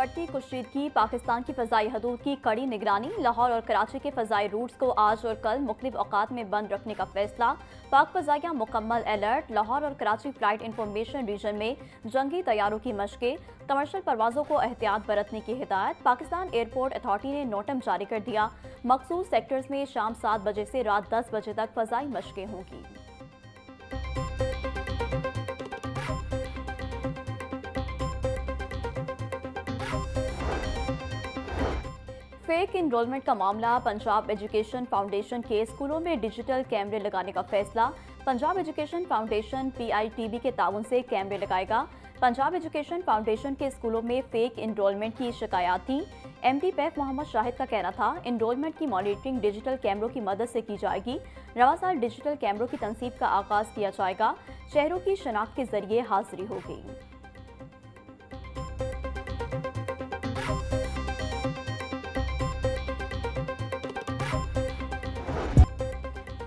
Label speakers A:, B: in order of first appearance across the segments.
A: बढ़ती कुशीदगी, पाकिस्तान की फ़ज़ाई हदूद की कड़ी निगरानी, लाहौर और कराची के फ़ज़ाई रूट्स को आज और कल मुख्तलिफ औक़ात में बंद रखने का फैसला। पाक फ़ज़ाइया मुकम्मल अलर्ट। लाहौर और कराची फ्लाइट इंफॉर्मेशन रीजन में जंगी तैयारों की मशक़ें, कमर्शल परवाज़ों को एहतियात बरतने की हिदायत। पाकिस्तान एयरपोर्ट अथॉरिटी ने नोटम जारी कर दिया, मखसूस सेक्टर्स में शाम 7 बजे से रात 10 बजे तक फ़ज़ाई मशक़ें होंगी। फेक इनरोलमेंट का मामला, पंजाब एजुकेशन फाउंडेशन के स्कूलों में डिजिटल कैमरे लगाने का फैसला। पंजाब एजुकेशन फाउंडेशन PITB के ताउन से कैमरे लगाएगा। पंजाब एजुकेशन फाउंडेशन के स्कूलों में फेक इनरोलमेंट की शिकायत थी। MD पैफ मोहम्मद शाहिद का कहना था, इनरोलमेंट की मॉनिटरिंग डिजिटल कैमरों की मदद से की जाएगी। रवा साल डिजिटल कैमरों की तनसीब का आगाज किया जाएगा। शहरों की शनाख्त के जरिए हाजिरी होगी।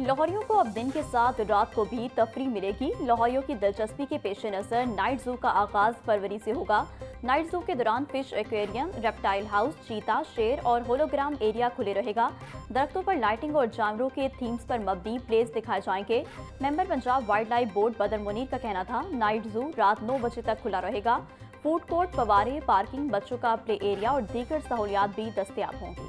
A: लाहौरियों को अब दिन के साथ रात को भी तफरी मिलेगी। लाहौरियों की दिलचस्पी के पेश नज़र नाइट जू का आगाज फरवरी से होगा। नाइट जू के दौरान फिश एक्वेरियम, रेप्टाइल हाउस, चीता, शेर और होलोग्राम एरिया खुले रहेगा। दरख्तों पर लाइटिंग और जानवरों के थीम्स पर मबनी प्लेस दिखाए जाएंगे। Member Punjab wild life board बदर मुनीर का कहना था, नाइट जू रात 9 बजे तक खुला रहेगा। फूड कोर्ट, फवारे, पार्किंग, बच्चों का प्ले एरिया और दीगर सहूलियात भी दस्तयाब होंगी।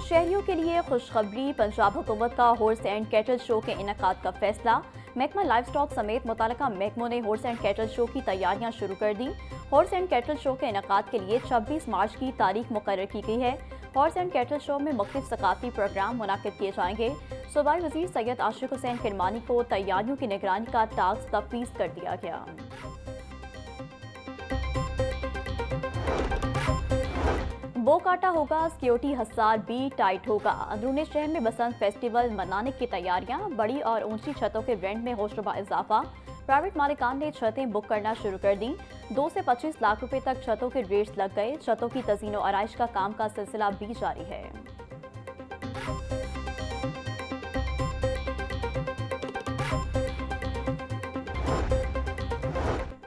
A: शहरियों के लिए खुशखबरी, पंजाब हुकूमत का हॉर्स एंड कैटल शो के इनेकाद का फैसला। महकमा लाइफ स्टॉक समेत मुतालिका महकमों ने हॉर्स एंड कैटल शो की तैयारियां शुरू कर दी। हॉर्स एंड कैटल शो के इनेकाद के लिए 26 मार्च की तारीख मुकर्रर की गई है। हॉर्स एंड कैटल शो में मुख्तलिफ सकाफती प्रोग्राम मुनाकिद किए जाएंगे। सूबाई वज़ीर सैयद आशिक हुसैन किरमानी को तैयारियों की निगरानी का टास्क तफवीज़ कर दिया गया। बोकाटा होगा, सिक्योरिटी हसार भी टाइट होगा। अंदरूनी शहर में बसंत फेस्टिवल मनाने की तैयारियां, बड़ी और ऊंची छतों के रेंट में होशरुबा इजाफा। प्राइवेट मालिकान ने छतें बुक करना शुरू कर दी। 2 से 25 लाख रुपए तक छतों के रेट्स लग गए। छतों की तज़ीनो आराइश का काम का सिलसिला भी जारी है।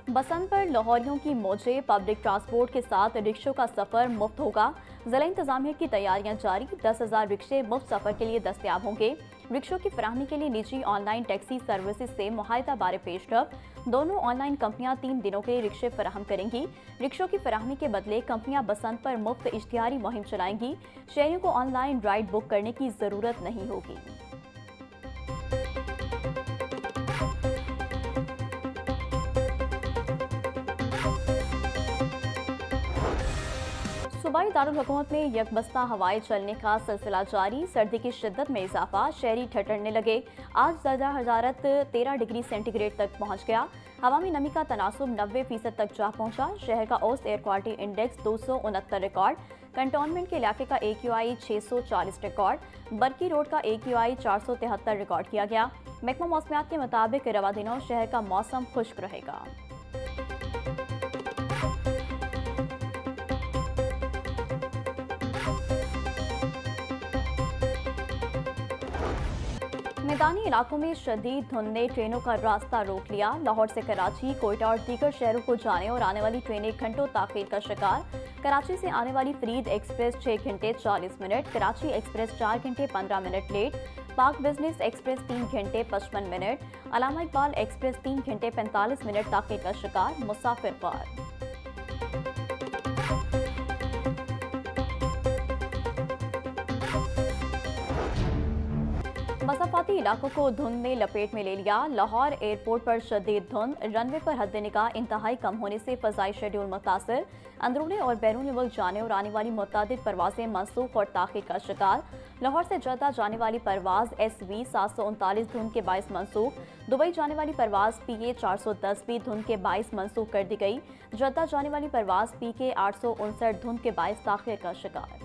A: बसंत पर लाहौरियों की मौजें, पब्लिक ट्रांसपोर्ट के साथ रिक्शों का सफर मुफ्त होगा। जिला इंतजामिया की तैयारियां जारी। 10,000 रिक्शे मुफ्त सफर के लिए दस्तयाब होंगे। रिक्शों की फराहमी के लिए निजी ऑनलाइन टैक्सी सर्विसेज से मुआहिदा बारे पेशरफ। दोनों ऑनलाइन कंपनियां 3 दिनों के लिए रिक्शे फराहम करेंगी। रिक्शों की फराहमी के बदले कंपनियां बसंत पर मुफ्त इश्तिहारी मुहिम चलाएंगी। शहरियों को ऑनलाइन राइड बुक करने की जरूरत नहीं होगी। सूबाई दारुल हुकूमत में यकबस्ता हवाएं चलने का सिलसिला जारी। सर्दी की शिद्दत में इजाफा, शहरी ठिठुरने लगे। आज दर्जा हरारत 13 डिग्री सेंटीग्रेड तक पहुंच गया। हवा में नमी का तनासुब 90% तक जा पहुंचा। शहर का औसत air quality index 269 record. Cantonment के इलाके का AQI 640 रिकॉर्ड। बरकी रोड का AQI 473 रिकॉर्ड किया गया। महकमा मौसमियात के मुताबिक रवा दिनों शहर का मौसम खुश्क रहेगा। मैदानी इलाकों में शदीद धुंध ने ट्रेनों का रास्ता रोक लिया। लाहौर से कराची, कोयटा और दीगर शहरों को जाने और आने वाली ट्रेनें घंटों ताखीर का शिकार। कराची से आने वाली फरीद एक्सप्रेस 6 घंटे 40 मिनट, कराची एक्सप्रेस 4 घंटे 15 मिनट लेट, पाक बिजनेस एक्सप्रेस 3 घंटे 55 मिनट, अलामा इकबाल एक्सप्रेस 3 घंटे 45 मिनट ताखीर का शिकार। मुसाफिर कार। मसाफाती इलाकों को धुंध ने लपेट में ले लिया। लाहौर एयरपोर्ट पर शदीद धुंध, रनवे पर हद निगाह इंतहाई कम होने से फ़ज़ाई शेड्यूल मुतासर। अंदरूनी और बैरूनी मुल्क जाने और आने वाली मुतअद्दिद परवाजें मनसूख और ताख़ीर का शिकार। लाहौर से जद्दा जाने वाली परवाज SV 739 धुंध के बाइस मनसूख। दुबई जाने वाली परवाज PA 410 भी धुंध के बाइस मनसूख कर दी गई। जद्दा जाने वाली परवाज PK 859 धुंध के बाइस ताख़ीर का शिकार।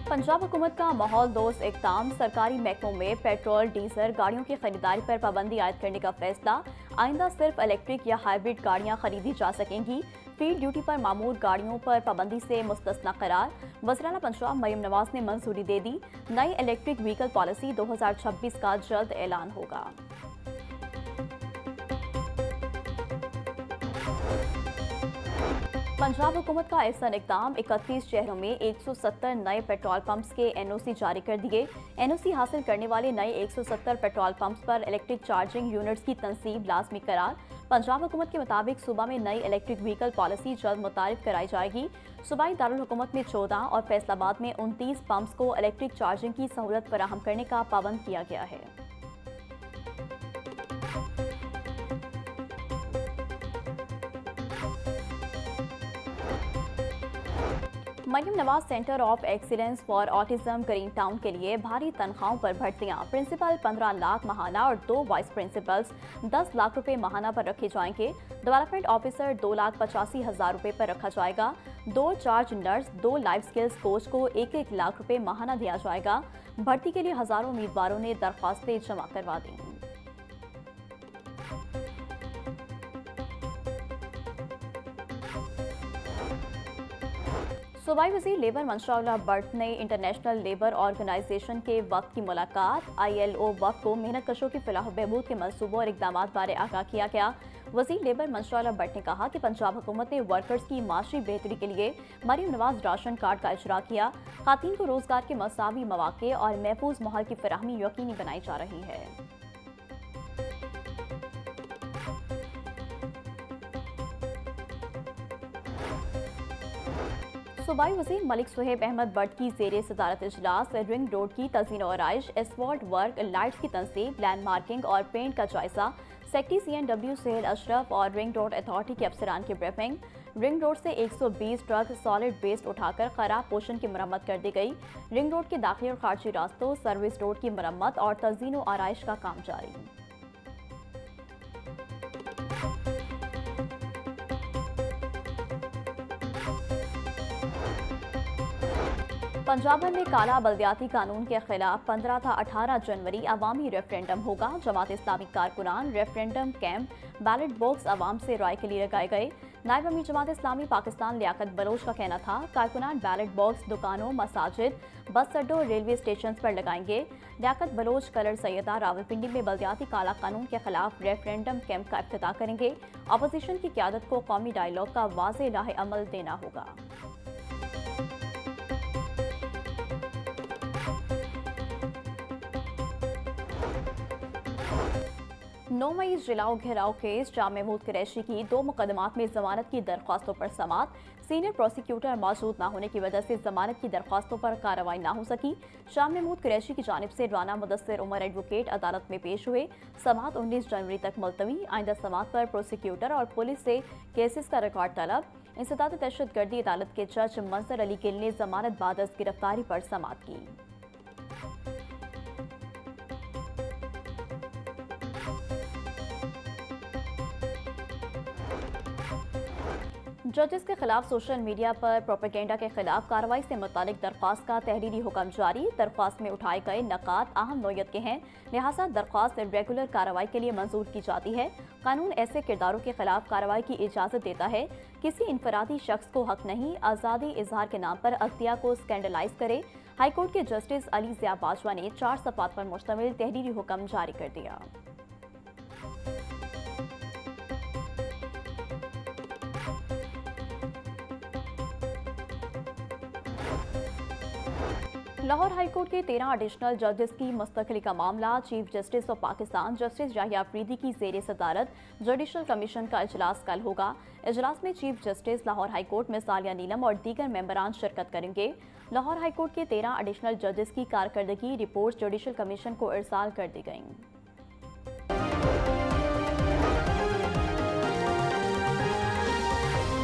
A: पंजाब हुकूमत का माहौल दोस्त इक़दाम, सरकारी महकमों में पेट्रोल डीजल गाड़ियों की खरीदारी पर पाबंदी आयद करने का फैसला। आइंदा सिर्फ इलेक्ट्रिक या हाइब्रिड गाड़ियां खरीदी जा सकेंगी। फील्ड ड्यूटी पर मामूर गाड़ियों पर पाबंदी से मुस्तस्ना करार। वज़ीर-ए-आला पंजाब मरियम नवाज ने मंजूरी दे दी। नई इलेक्ट्रिक व्हीकल पॉलिसी 2026 का जल्द ऐलान होगा। पंजाब हुकूमत का ऐसा इक़दाम 31 शहरों में 170 नए पेट्रोल पंप्स के NOC जारी कर दिए। NOC हासिल करने वाले नए 170 पेट्रोल पंप्स पर इलेक्ट्रिक चार्जिंग यूनिट्स की तनसीब लाजमी करार। पंजाब हुकूमत के मुताबिक सूबा में नई इलेक्ट्रिक व्हीकल पॉलिसी जल्द मुतारिफ कराई जाएगी। सूबाई दारुल हुकूमत में 14 और फैसलाबाद में 29 पंप्स को इलेक्ट्रिक चार्जिंग की सहूलत फराहम करने का पाबंद किया गया है। Maryam Nawaz Centre of Excellence for Autism Green Town के लिए भारी तनख्वाहों पर भर्तियां। प्रिंसिपल 15 लाख माहाना और 2 वाइस प्रिंसिपल्स 10 लाख रुपए माहाना पर रखे जाएंगे। डेवलपमेंट ऑफिसर 2,85,000 रुपए पर रखा जाएगा। 2 charge nurse, 2 life skills coach को 1-1 लाख रुपए माहाना दिया जाएगा। भर्ती के लिए हजारों उम्मीदवारों ने दरख्वास्तें जमा करवा दी। सूबाई वज़ीर लेबर मंशा भट्ट ने इंटरनेशनल लेबर ऑर्गेनाइजेशन के वक्त की मुलाकात। ILO वक्त को मेहनत कशों की फलाह बहबूद के मनसूबों और इकदाम बारे आगाह किया गया। वज़ीर लेबर मंशा भट्ट ने कहा कि पंजाब हुकूमत ने वर्कर्स की माशी बेहतरी के लिए मरियम नवाज राशन कार्ड का इजरा किया। खातून को रोजगार के मसावी मौके और महफूज माहौल की फराहमी यकीनी बनाई जा रही है। सूबाई वज़ीर मलिक सुहेब अहमद भट्ट की ज़ेरे सदारत इजलास रिंग रोड की तज़ीन और आराइश, एसफॉल्ट वर्क, लाइट्स की तनसीब, लैंड मार्किंग और पेंट का जायजा। सेक्रेटरी CNW सुहेल अशरफ और रिंग रोड अथॉरिटी के अफसरान की ब्रीफिंग। रिंग रोड से 120 ट्रक सॉलिड वेस्ट उठाकर खराब पोर्शन की मरम्मत कर दी गई। रिंग रोड के दाखिली और खारजी रास्तों, सर्विस रोड की मरम्मत और तज़ीन और आराइश का काम जारी। पंजाब भर में काला बल्दियाती कानून के खिलाफ 15 था 18 जनवरी अवामी रेफरेंडम होगा। Jamaat Islami कारकुनान referendum camp, ballot box अवाम से राय के लिए लगाए गए। नायब अमीर जमात इस्लामी पाकिस्तान लियाकत बलोच का कहना था कारकुनान बैलेट बॉक्स दुकानों, मसाजिद, बस अड्डों, रेलवे स्टेशन पर लगाएंगे। लियाकत बलोच कलर सैयदा रावलपिंडी में बल्दियाती काला कानून के खिलाफ रेफरेंडम कैंप का इफ्तिताह करेंगे। अपोजिशन की क़यादत को कौमी डायलॉग का वाज़ेह राह अमल देना होगा। 9 मई जिलाओ घेराव केस शाह महमूद कुरैशी की 2 मुकदमात में जमानत की दरख्वास्तों पर समात। सीनियर प्रोसिक्यूटर मौजूद न होने की वजह से जमानत की दरख्वास्तों पर कार्रवाई न हो सकी। शाह महमूद कुरैशी की जानिब से राना मुदस्सिर उमर एडवोकेट अदालत में पेश हुए। समात 19 जनवरी तक मुलतवी। आइंदा समात पर प्रोसिक्यूटर और पुलिस से केसेस का रिकॉर्ड तलब। इंसदाद दहशतगर्दी अदालत के जज मंजर अली गिल ने जमानत बाद अज गिरफ्तारी पर समात की। जजेस के खिलाफ सोशल मीडिया पर प्रोपेगेंडा के खिलाफ कार्रवाई से मुतालिक दरख्वास्त का तहरीरी हुक्म जारी। दरख्वास्त में उठाए गए नकात अहम नौयत के हैं, लिहाजा दरख्वास्त रेगुलर कार्रवाई के लिए मंजूर की जाती है। कानून ऐसे किरदारों के खिलाफ कार्रवाई की इजाज़त देता है। किसी इनफरादी शख्स को हक नहीं आज़ादी इजहार के नाम पर अख्तियार को स्कैंडलाइज करे। हाईकोर्ट के जस्टिस अली ज़िया बाजवा ने 4 सफ़ात पर मुश्तमिल तहरीरी हुक्म जारी कर दिया। लाहौर हाईकोर्ट के 13 एडिशनल जजेस की मुस्तकिली का मामला। Chief justice of Pakistan justice Yahya Afridi की ज़ेर सदारत जुडिशल कमीशन का इजलास कल होगा। इजलास में चीफ जस्टिस लाहौर हाईकोर्ट में सालिया नीलम और दीगर मेंबरान शिरकत करेंगे। लाहौर हाईकोर्ट के 13 एडिशनल जजेस की कारकर्दगी रिपोर्ट जुडिशल कमीशन को इरसाल कर दी गई।